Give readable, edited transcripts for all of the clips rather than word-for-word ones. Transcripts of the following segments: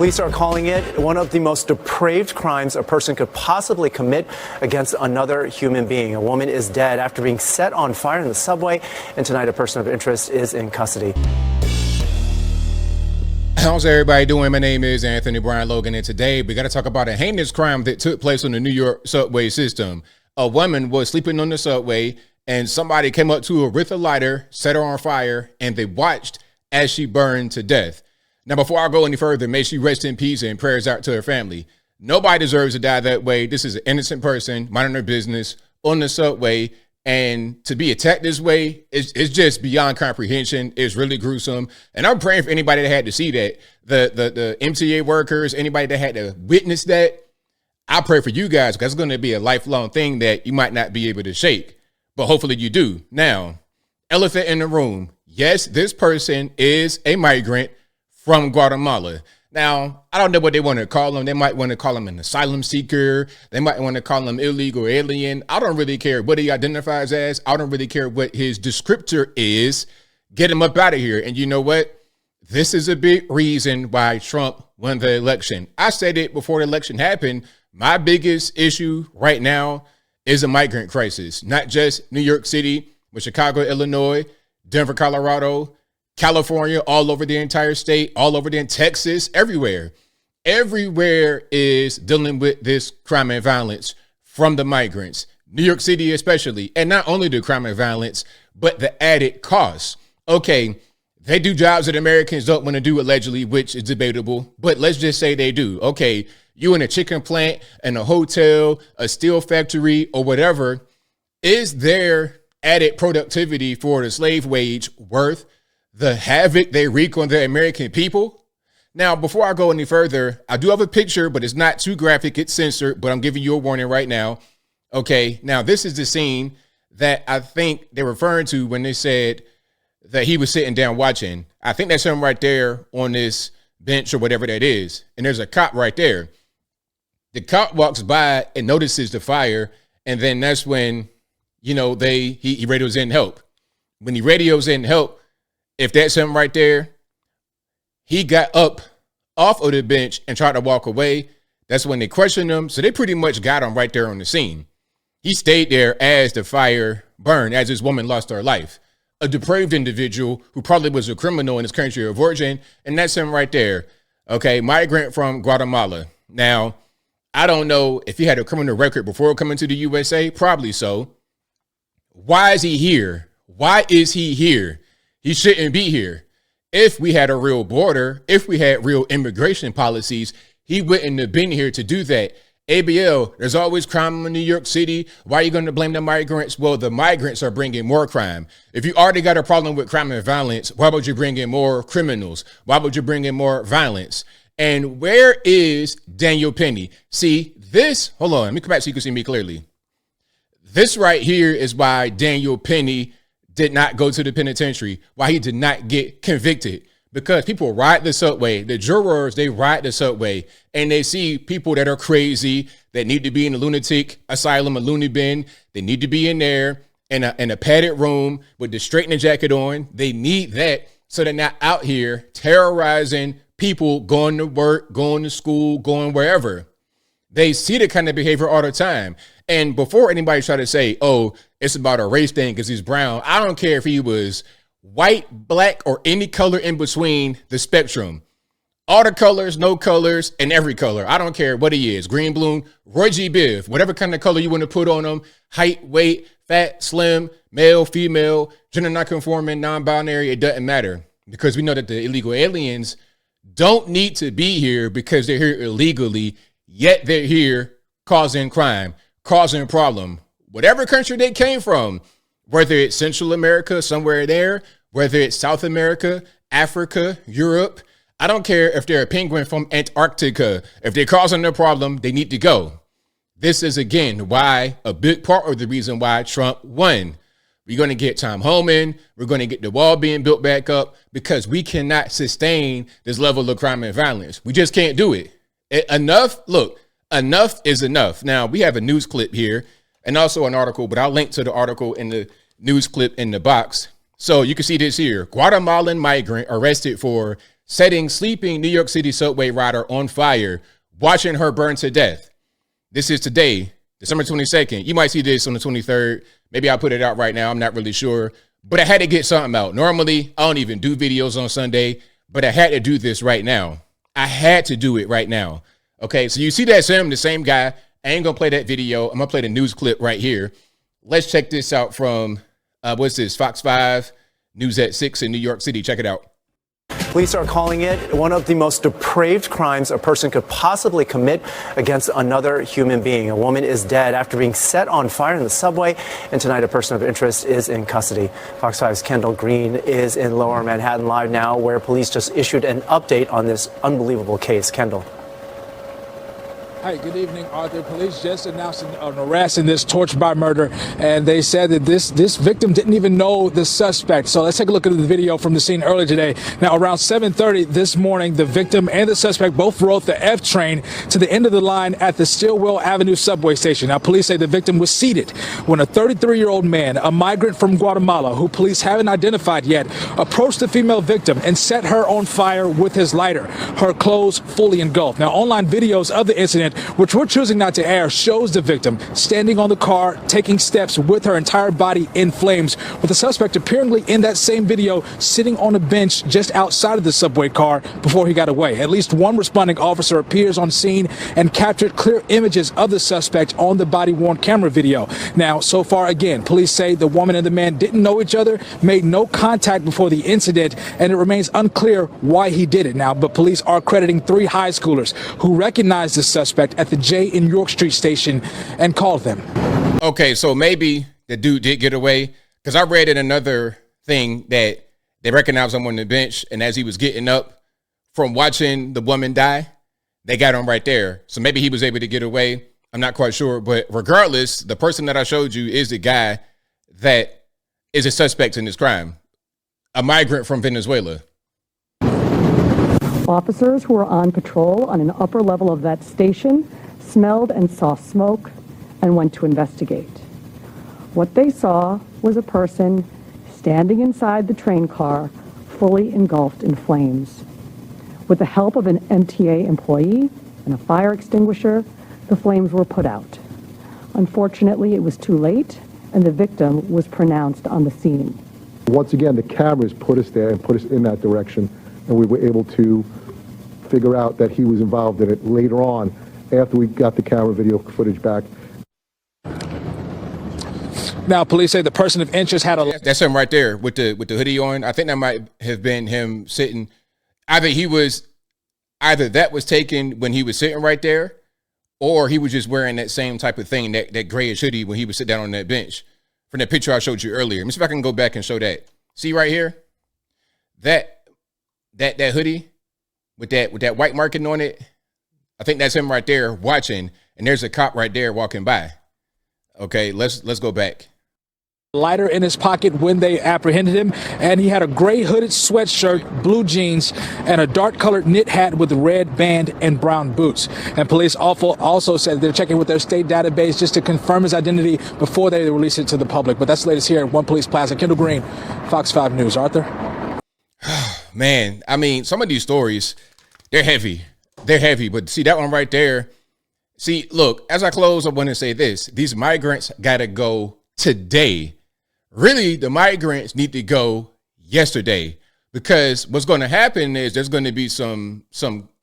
Police are calling it one of the most depraved crimes a person could possibly commit against another human being. A woman is dead after being set on fire in the subway, and tonight a person of interest is in custody. How's everybody doing? My name is Anthony Brian Logan, and today we got to talk about a heinous crime that took place on the New York subway system. A woman was sleeping on the subway, and somebody came up to her with a lighter, set her on fire, and they watched as she burned to death. Now, before I go any further, may she rest in peace and prayers out to her family. Nobody deserves to die that way. This is an innocent person minding their business on the subway, and to be attacked this way is just beyond comprehension. It's really gruesome, and I'm praying for anybody that had to see that, the MTA workers, anybody that had to witness that. I pray for you guys, because it's going to be a lifelong thing that you might not be able to shake, but hopefully you do. Now, elephant in the room. Yes, this person is a migrant from Guatemala. Now, I don't know what they want to call him. They might want to call him an asylum seeker. They might want to call him illegal alien. I don't really care what he identifies as. I don't really care what his descriptor is. Get him up out of here. And you know what? This is a big reason why Trump won the election. I said it before the election happened. My biggest issue right now is a migrant crisis, not just New York City, but Chicago, Illinois, Denver, Colorado, California, all over the entire state, all over the Texas, everywhere. Everywhere is dealing with this crime and violence from the migrants, New York City especially. And not only the crime and violence, but the added costs. Okay, they do jobs that Americans don't want to do allegedly, which is debatable, but let's just say they do. Okay, you in a chicken plant, in a hotel, a steel factory, or whatever. Is there added productivity for the slave wage worth the havoc they wreak on the American people? Now, before I go any further, I do have a picture, but it's not too graphic. It's censored, but I'm giving you a warning right now. Okay, now this is the scene that I think they're referring to when they said that he was sitting down watching. I think that's him right there on this bench or whatever that is. And there's a cop right there. The cop walks by and notices the fire. And then that's when, you know, he radios in help. When he radios in help, if that's him right there, he got up off of the bench and tried to walk away. That's when they questioned him. So they pretty much got him right there on the scene. He stayed there as the fire burned, as this woman lost her life. A depraved individual who probably was a criminal in his country of origin. And that's him right there. Okay, migrant from Guatemala. Now, I don't know if he had a criminal record before coming to the USA. Probably so. Why is he here? Why is he here? He shouldn't be here. If we had a real border, if we had real immigration policies, he wouldn't have been here to do that. ABL, there's always crime in New York City. Why are you going to blame the migrants? Well, the migrants are bringing more crime. If you already got a problem with crime and violence, why would you bring in more criminals? Why would you bring in more violence? And where is Daniel Penny? See, this, hold on, let me come back so you can see me clearly. This right here is why Daniel Penny did not go to the penitentiary, why he did not get convicted. Because people ride the subway, the jurors, they ride the subway, and they see people that are crazy, that need to be in a lunatic asylum, a loony bin. They need to be in there in a padded room with the straightening jacket on. They need that so they're not out here terrorizing people going to work, going to school, going wherever. They see the kind of behavior all the time. And before anybody try to say, oh, it's about a race thing because he's brown, I don't care if he was white, black, or any color in between the spectrum. All the colors, no colors, and every color. I don't care what he is. Green, blue, Roy G. Biv, whatever kind of color you want to put on him. Height, weight, fat, slim, male, female, gender non-conforming, non-binary, it doesn't matter. Because we know that the illegal aliens don't need to be here because they're here illegally, yet they're here causing crime, causing a problem. Whatever country they came from, whether it's Central America, somewhere there, whether it's South America, Africa, Europe, I don't care if they're a penguin from Antarctica. If they're causing a problem, they need to go. This is, again, why a big part of the reason why Trump won. We're going to get Tom Homan. We're going to get the wall being built back up because we cannot sustain this level of crime and violence. We just can't do it. Enough. Look, enough is enough. Now, we have a news clip here and also an article, but I'll link to the article in the news clip in the box. So you can see this here. Guatemalan migrant arrested for setting sleeping New York City subway rider on fire, watching her burn to death. This is today, December 22nd. You might see this on the 23rd. Maybe I'll put it out right now. I'm not really sure. But I had to get something out. Normally, I don't even do videos on Sunday, but I had to do this right now. I had to do it right now. Okay, so you see that's him, the same guy. I ain't gonna play that video. I'm gonna play the news clip right here. Let's check this out from, what's this, Fox 5, News at 6 in New York City. Check it out. Police are calling it one of the most depraved crimes a person could possibly commit against another human being. A woman is dead after being set on fire in the subway, and tonight a person of interest is in custody. Fox 5's Kendall Green is in Lower Manhattan Live now, where police just issued an update on this unbelievable case. Kendall. Hi, good evening, Arthur. Police just announced an arrest in this torture by murder, and they said that this victim didn't even know the suspect. So let's take a look at the video from the scene earlier today. Now, around 7:30 this morning, the victim and the suspect both rode the F train to the end of the line at the Stillwell Avenue subway station. Now, police say the victim was seated when a 33-year-old man, a migrant from Guatemala, who police haven't identified yet, approached the female victim and set her on fire with his lighter, her clothes fully engulfed. Now, online videos of the incident, which we're choosing not to air, shows the victim standing on the car, taking steps with her entire body in flames, with the suspect apparently in that same video sitting on a bench just outside of the subway car before he got away. At least one responding officer appears on scene and captured clear images of the suspect on the body-worn camera video. Now, so far, again, police say the woman and the man didn't know each other, made no contact before the incident, and it remains unclear why he did it now. But police are crediting 3 high schoolers who recognized the suspect at the J in York Street station and called them. Okay, so maybe the dude did get away, because I read in another thing that they recognized him on the bench, and as he was getting up from watching the woman die, they got him right there. So maybe he was able to get away. I'm not quite sure, but regardless, the person that I showed you is the guy that is a suspect in this crime, a migrant from Venezuela. Officers who were on patrol on an upper level of that station smelled and saw smoke and went to investigate. What they saw was a person standing inside the train car, fully engulfed in flames. With the help of an MTA employee and a fire extinguisher, the flames were put out. Unfortunately, it was too late, and the victim was pronounced on the scene. Once again, the cameras put us there and put us in that direction, and we were able to figure out that he was involved in it later on after we got the camera video footage back. Now, police say the person of interest had a... That's him right there with the hoodie on. I think that might have been him sitting. Either that was taken when he was sitting right there, or he was just wearing that same type of thing, that grayish hoodie when he was sitting down on that bench. From that picture I showed you earlier. Let me see if I can go back and show that. See right here? That hoodie with that white marking on it, I think that's him right there watching, and there's a cop right there walking by. Okay, let's go back. Lighter in his pocket when they apprehended him, and he had a gray hooded sweatshirt, blue jeans, and a dark colored knit hat with a red band and brown boots. And police also said they're checking with their state database just to confirm his identity before they release it to the public. But that's the latest here at One Police Plaza. Kendall Green, Fox 5 News. Arthur? Man, I mean, some of these stories, they're heavy. They're heavy, but see that one right there. See, look, as I close, I want to say this. These migrants got to go today. Really, the migrants need to go yesterday, because what's going to happen is there's going to be some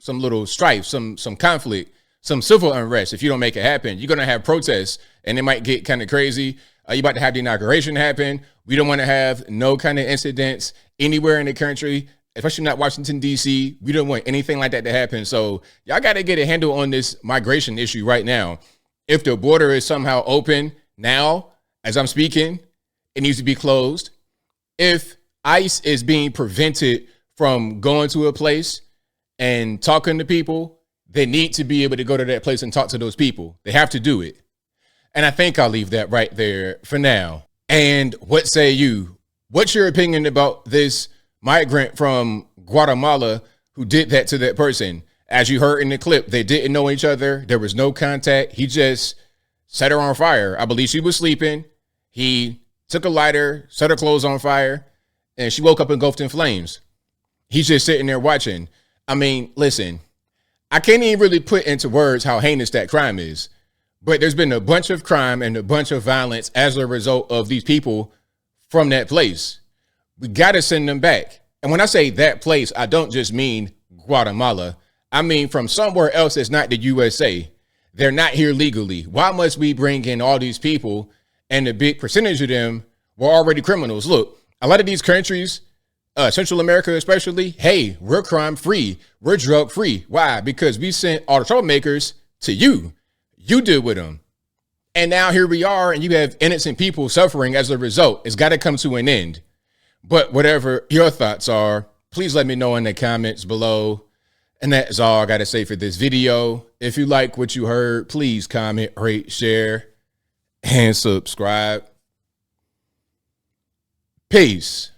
little strife, some conflict, some civil unrest. If you don't make it happen, you're going to have protests, and it might get kind of crazy. You're about to have the inauguration happen. We don't want to have no kind of incidents anywhere in the country, especially not Washington, D.C. We don't want anything like that to happen. So y'all got to get a handle on this migration issue right now. If the border is somehow open now, as I'm speaking, it needs to be closed. If ICE is being prevented from going to a place and talking to people, they need to be able to go to that place and talk to those people. They have to do it. And I think I'll leave that right there for now. And what say you? What's your opinion about this migrant from Guatemala who did that to that person? As you heard in the clip, they didn't know each other. There was no contact. He just set her on fire. I believe she was sleeping. He took a lighter, set her clothes on fire, and she woke up engulfed in flames. He's just sitting there watching. I mean, listen, I can't even really put into words how heinous that crime is, but there's been a bunch of crime and a bunch of violence as a result of these people from that place. We got to send them back. And when I say that place, I don't just mean Guatemala. I mean from somewhere else that's not the USA. They're not here legally. Why must we bring in all these people and a big percentage of them were already criminals? Look, a lot of these countries, Central America especially, hey, we're crime free. We're drug free. Why? Because we sent all the troublemakers to you. You deal with them. And now here we are, and you have innocent people suffering as a result. It's got to come to an end. But whatever your thoughts are, please let me know in the comments below. And that's all I got to say for this video. If you like what you heard, please comment, rate, share, and subscribe. Peace.